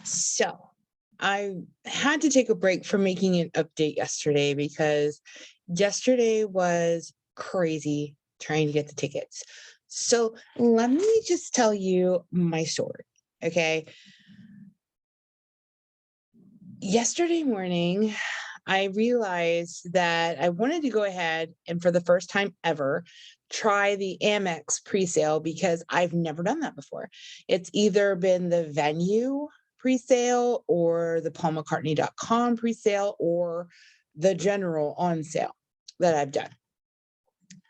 So I had to take a break from making an update yesterday because yesterday was crazy trying to get the tickets. So let me just tell you my story. Okay. Yesterday morning, I realized that I wanted to go ahead and, for the first time ever, try the Amex presale because I've never done that before. It's either been the venue presale or the paulmccartney.com presale or the general on sale that I've done.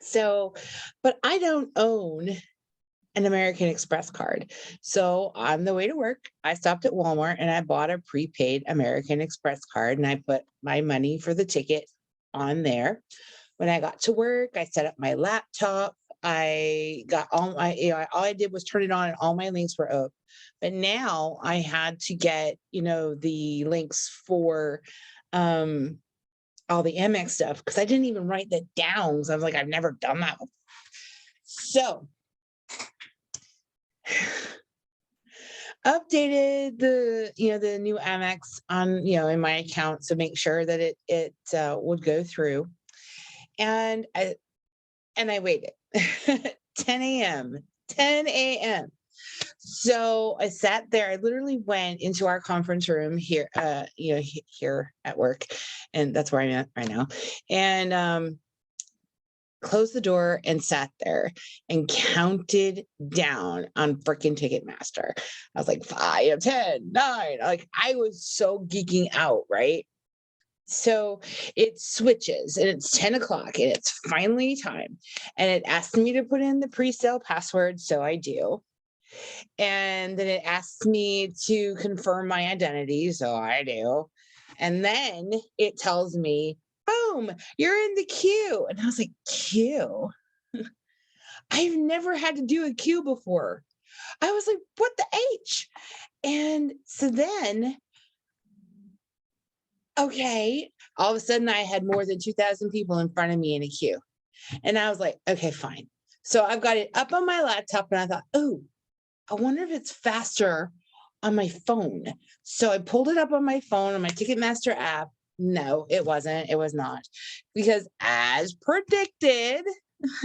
So, but I don't own an American Express card. So on the way to work, I stopped at Walmart and I bought a prepaid American Express card and I put my money for the ticket on there. When I got to work, I set up my laptop. I got all my, all I did was turn it on and all my links were up. But now I had to get, the links for um all the MX stuff because I didn't even write that down. So I was like, I've never done that before. So updated the new Amex on in my account to make sure that it would go through, and I waited 10 a.m. 10 a.m. So I sat there. I literally went into our conference room here, here at work, and that's where I'm at right now, and closed the door and sat there and counted down on freaking Ticketmaster. I was like 5, 10, 9. Like I was so geeking out, right? So it switches and it's 10 o'clock and it's finally time. And it asked me to put in the pre-sale password. So I do. And then it asks me to confirm my identity. So I do. And then it tells me, boom, you're in the queue. And I was like, queue? I've never had to do a queue before. I was like, what the H? And so then, okay, all of a sudden I had more than 2,000 people in front of me in a queue. And I was like, okay, fine. So I've got it up on my laptop and I thought, oh, I wonder if it's faster on my phone. So I pulled it up on my phone on my Ticketmaster app. No, it wasn't. It was not. Because as predicted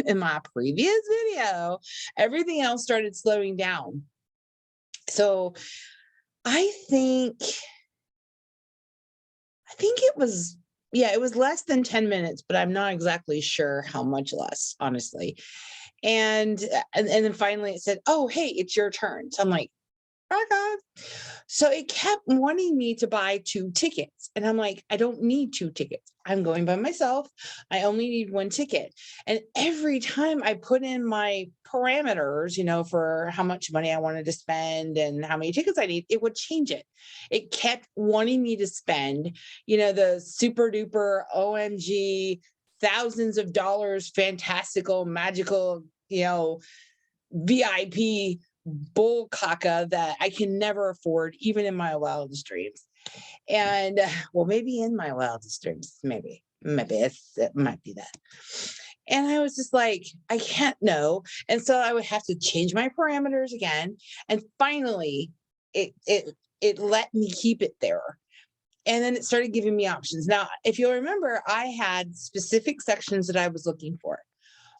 in my previous video, everything else started slowing down. So I think it was, yeah, it was less than 10 minutes, but I'm not exactly sure how much less, honestly. And then finally it said, oh, hey, it's your turn. So I'm like, oh God. So it kept wanting me to buy 2 tickets. And I'm like, I don't need 2 tickets. I'm going by myself. I only need 1 ticket. And every time I put in my parameters, for how much money I wanted to spend and how many tickets I need, it would change it. It kept wanting me to spend, the super duper OMG thousands of dollars, fantastical, magical, VIP bull caca that I can never afford, even in my wildest dreams. And well, maybe in my wildest dreams, maybe it might be that. And I was just like, I can't know. And so I would have to change my parameters again. And finally, it let me keep it there. And then it started giving me options. Now, if you'll remember, I had specific sections that I was looking for.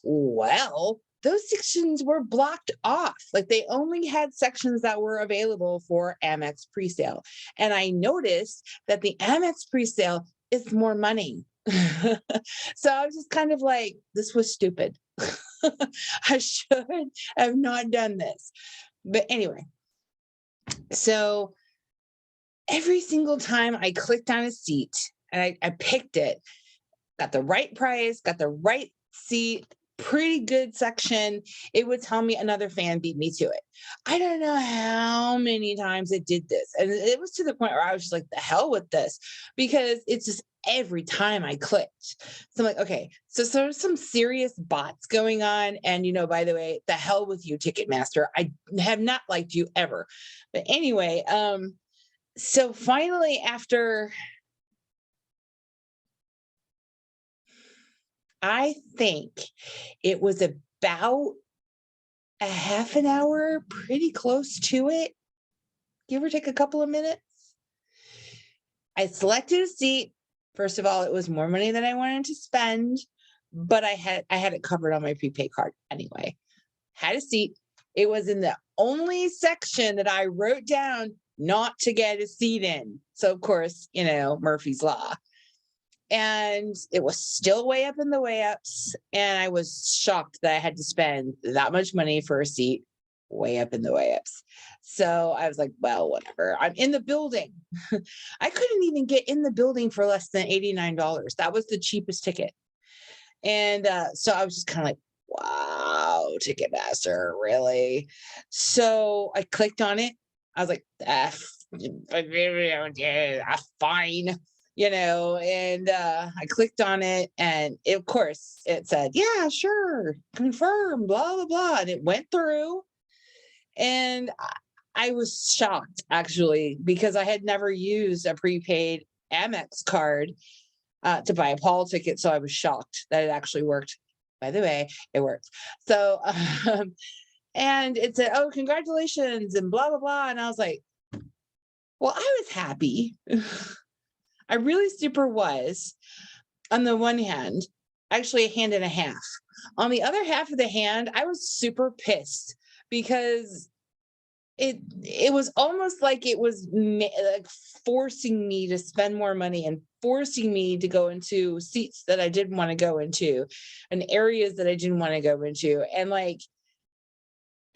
Well, those sections were blocked off. Like they only had sections that were available for Amex presale. And I noticed that the Amex presale is more money. So I was just kind of like, this was stupid. I should have not done this. But anyway, so every single time I clicked on a seat and I picked it, got the right price, got the right seat, pretty good section, it would tell me another fan beat me to it. I don't know how many times it did this. And it was to the point where I was just like, the hell with this, because it's just every time I clicked. So I'm like, okay, so there's some serious bots going on. And, by the way, the hell with you, Ticketmaster. I have not liked you ever. But anyway, so finally, after I think it was about a half an hour, pretty close to it, give or take a couple of minutes. I selected a seat. First of all, it was more money than I wanted to spend, but I had it covered on my prepaid card anyway. Had a seat. It was in the only section that I wrote down not to get a seat in. So of course, Murphy's Law. And it was still way up in the way ups. And I was shocked that I had to spend that much money for a seat way up in the way ups. So I was like, well, whatever. I'm in the building. I couldn't even get in the building for less than $89. That was the cheapest ticket. And so I was just kind of like, wow, Ticketmaster, really? So I clicked on it. I was like, fine. And I clicked on it, and of course it said, yeah, sure, confirm, blah, blah, blah. And it went through, and I was shocked, actually, because I had never used a prepaid Amex card to buy a Paul ticket. So I was shocked that it actually worked. By the way, it worked. So, and it said, oh, congratulations, and blah, blah, blah. And I was like, well, I was happy. I really super was. On the one hand, actually a hand and a half. On the other half of the hand, I was super pissed because it was almost like it was like forcing me to spend more money and forcing me to go into seats that I didn't want to go into and areas that I didn't want to go into. And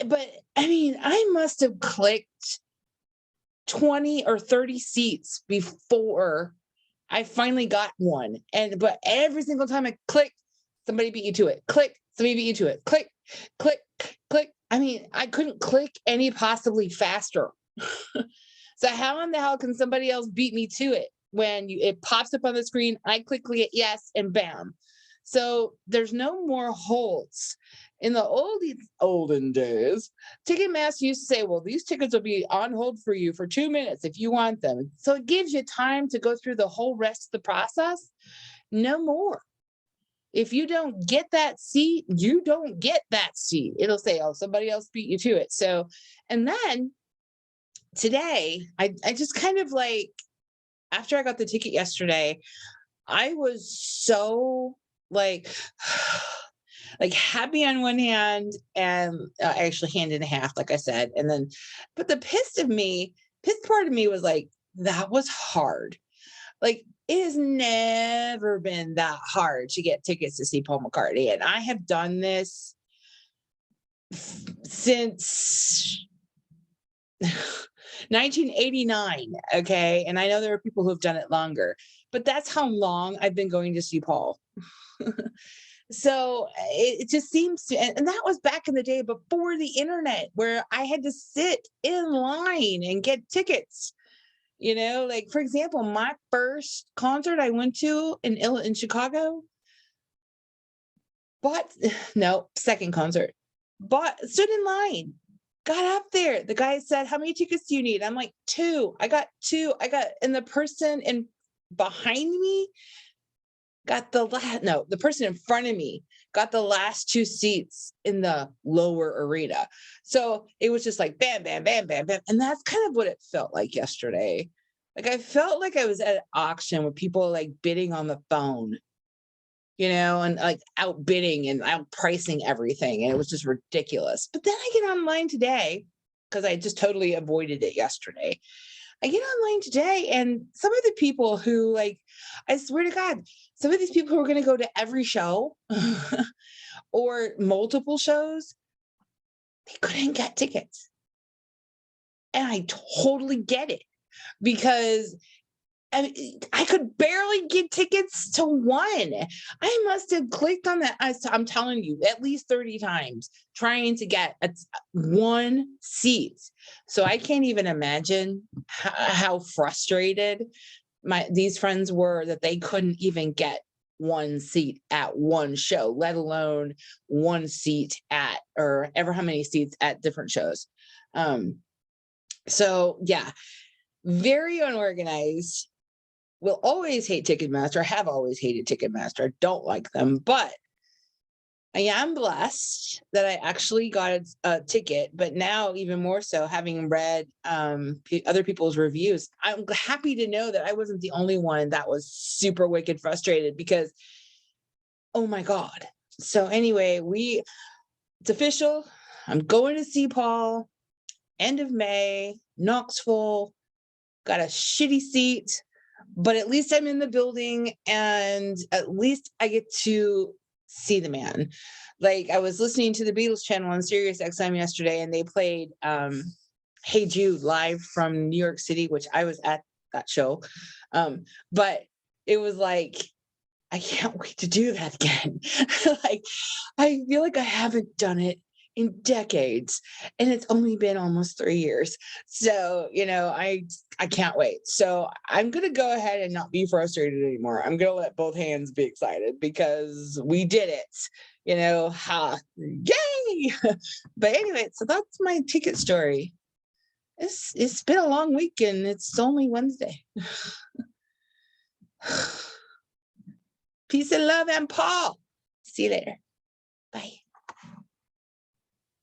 but I mean, I must have clicked 20 or 30 seats before I finally got one. But every single time I click, somebody beat you to it. Click, somebody beat you to it. Click, click, click. I mean, I couldn't click any possibly faster. So how in the hell can somebody else beat me to it when it pops up on the screen? I click it, yes, and bam. So there's no more holds. In the olden days, Ticketmaster used to say, well, these tickets will be on hold for you for 2 minutes if you want them. So it gives you time to go through the whole rest of the process. No more. If you don't get that seat, you don't get that seat. It'll say, oh, somebody else beat you to it. So, and then today, I just kind of after I got the ticket yesterday, I was so happy on one hand, and actually hand and a half, like I said. And then, but the pissed part of me was like, that was hard. It has never been that hard to get tickets to see Paul McCartney. And I have done this since 1989. Okay. And I know there are people who have done it longer, but that's how long I've been going to see Paul. So it just seems to, and that was back in the day before the internet, where I had to sit in line and get tickets. For example, my first concert I went to in Chicago, second concert, stood in line, got up there. The guy said, how many tickets do you need? I'm like, 2. I got 2. And the person behind me the person in front of me got the last 2 seats in the lower arena. So it was just like bam, bam, bam, bam, bam. And that's kind of what it felt like yesterday. I felt like I was at an auction with people bidding on the phone, and outbidding and outpricing everything. And it was just ridiculous. But then I get online today, because I just totally avoided it yesterday. I get online today, and some of the people who I swear to God, some of these people who are going to go to every show or multiple shows, they couldn't get tickets. And I totally get it, because I could barely get tickets to one. I must have clicked on that. I'm telling you, at least 30 times trying to get one seat. So I can't even imagine how frustrated these friends were that they couldn't even get one seat at one show, let alone one seat or ever how many seats at different shows. So yeah, very unorganized. Will always hate Ticketmaster. Have always hated Ticketmaster. Don't like them, but I am blessed that I actually got a ticket, but now even more so, having read other people's reviews, I'm happy to know that I wasn't the only one that was super wicked frustrated because, oh my God. So anyway, it's official. I'm going to see Paul end of May, Knoxville, got a shitty seat, but at least I'm in the building and at least I get to see the man. Like I was listening to the Beatles channel on Sirius XM yesterday and they played Hey Jude live from New York City, which I was at that show. But it was like, I can't wait to do that again. Like, I feel like I haven't done it in decades, and it's only been almost 3 years. So, I can't wait. So I'm gonna go ahead and not be frustrated anymore. I'm gonna let both hands be excited because we did it. Yay! But anyway, so that's my ticket story. It's been a long week and it's only Wednesday. Peace and love and Paul. See you later.